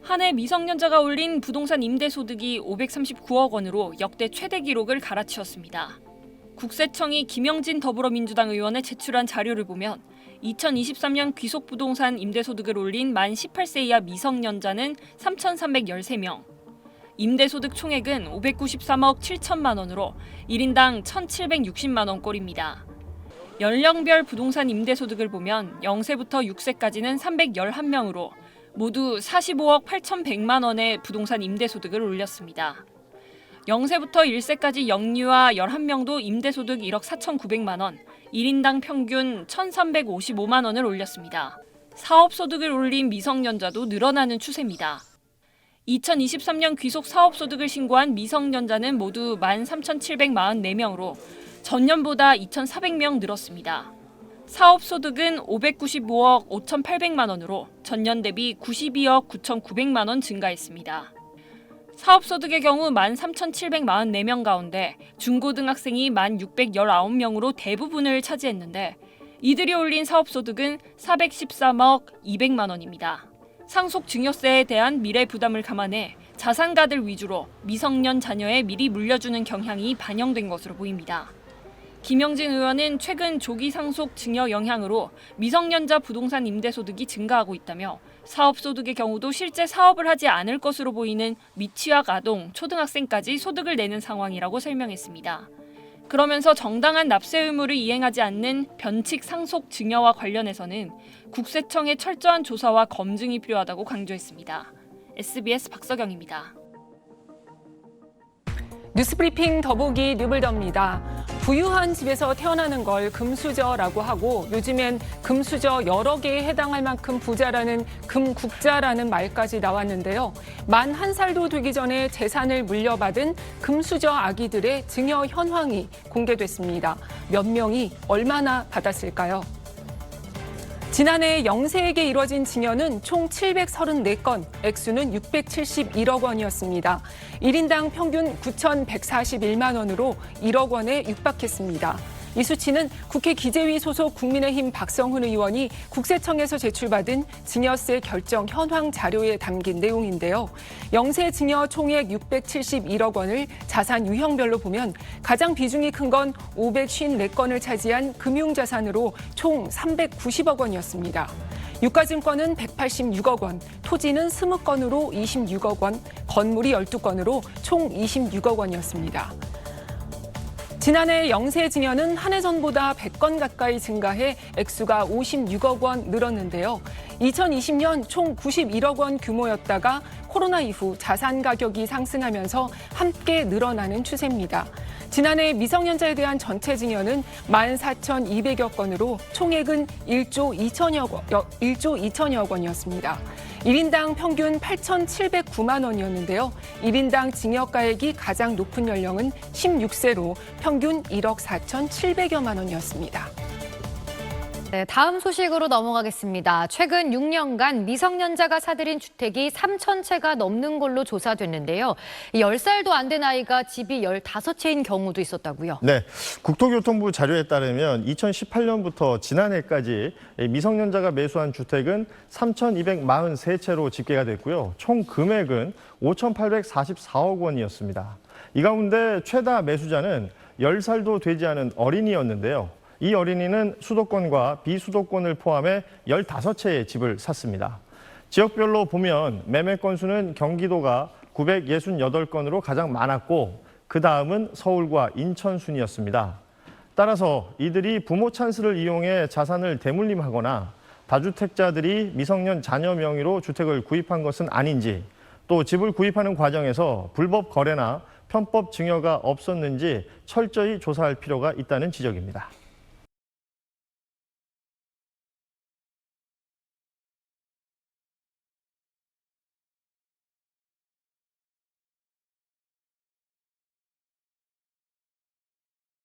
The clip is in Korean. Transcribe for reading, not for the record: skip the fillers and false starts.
한 해 미성년자가 올린 부동산 임대소득이 539억 원으로 역대 최대 기록을 갈아치웠습니다. 국세청이 김영진 더불어민주당 의원에 제출한 자료를 보면 2023년 귀속부동산 임대소득을 올린 만 18세 이하 미성년자는 3,313명, 임대소득 총액은 593억 7천만 원으로 1인당 1,760만 원꼴입니다. 연령별 부동산 임대소득을 보면 0세부터 6세까지는 311명으로 모두 45억 8,100만 원의 부동산 임대소득을 올렸습니다. 0세부터 1세까지 영유아 11명도 임대소득 1억 4,900만 원, 1인당 평균 1,355만 원을 올렸습니다. 사업소득을 올린 미성년자도 늘어나는 추세입니다. 2023년 귀속 사업소득을 신고한 미성년자는 모두 13,744명으로 전년보다 2,400명 늘었습니다. 사업소득은 595억 5,800만 원으로 전년 대비 92억 9,900만 원 증가했습니다. 사업소득의 경우 13,744명 가운데 중고등학생이 1,619명으로 대부분을 차지했는데 이들이 올린 사업소득은 413억 200만 원입니다. 상속 증여세에 대한 미래 부담을 감안해 자산가들 위주로 미성년 자녀에 미리 물려주는 경향이 반영된 것으로 보입니다. 김영진 의원은 최근 조기 상속 증여 영향으로 미성년자 부동산 임대소득이 증가하고 있다며 사업소득의 경우도 실제 사업을 하지 않을 것으로 보이는 미취학 아동, 초등학생까지 소득을 내는 상황이라고 설명했습니다. 그러면서 정당한 납세 의무를 이행하지 않는 변칙 상속 증여와 관련해서는 국세청의 철저한 조사와 검증이 필요하다고 강조했습니다. SBS 박서경입니다. 뉴스브리핑 더보기 뉴블더입니다. 부유한 집에서 태어나는 걸 금수저라고 하고 요즘엔 금수저 여러 개에 해당할 만큼 부자라는 금국자라는 말까지 나왔는데요. 만 1살도 되기 전에 재산을 물려받은 금수저 아기들의 증여 현황이 공개됐습니다. 몇 명이 얼마나 받았을까요? 지난해 영세에게 이뤄진 증여는 총 734건, 액수는 671억 원이었습니다. 1인당 평균 9,141만 원으로 1억 원에 육박했습니다. 이 수치는 국회 기재위 소속 국민의힘 박성훈 의원이 국세청에서 제출받은 증여세 결정 현황 자료에 담긴 내용인데요. 영세 증여 총액 671억 원을 자산 유형별로 보면 가장 비중이 큰 건 554건을 차지한 금융자산으로 총 390억 원이었습니다. 유가증권은 186억 원, 토지는 20건으로 26억 원, 건물이 12건으로 총 26억 원이었습니다. 지난해 영세 증여는 한 해 전보다 100건 가까이 증가해 액수가 56억 원 늘었는데요. 2020년 총 91억 원 규모였다가 코로나 이후 자산 가격이 상승하면서 함께 늘어나는 추세입니다. 지난해 미성년자에 대한 전체 증여는 14,200여 건으로 총액은 1조 2천여억 원이었습니다. 1인당 평균 8,709만 원이었는데요. 1인당 증여가액이 가장 높은 연령은 16세로 평균 1억 4,700여만 원이었습니다. 네, 다음 소식으로 넘어가겠습니다. 최근 6년간 미성년자가 사들인 주택이 3,000채가 넘는 걸로 조사됐는데요. 10살도 안 된 아이가 집이 15채인 경우도 있었다고요? 네, 국토교통부 자료에 따르면 2018년부터 지난해까지 미성년자가 매수한 주택은 3,243채로 집계가 됐고요. 총 금액은 5,844억 원이었습니다. 이 가운데 최다 매수자는 10살도 되지 않은 어린이였는데요. 이 어린이는 수도권과 비수도권을 포함해 15채의 집을 샀습니다. 지역별로 보면 매매 건수는 경기도가 968건으로 가장 많았고 그 다음은 서울과 인천 순이었습니다. 따라서 이들이 부모 찬스를 이용해 자산을 대물림하거나 다주택자들이 미성년 자녀 명의로 주택을 구입한 것은 아닌지, 또 집을 구입하는 과정에서 불법 거래나 편법 증여가 없었는지 철저히 조사할 필요가 있다는 지적입니다.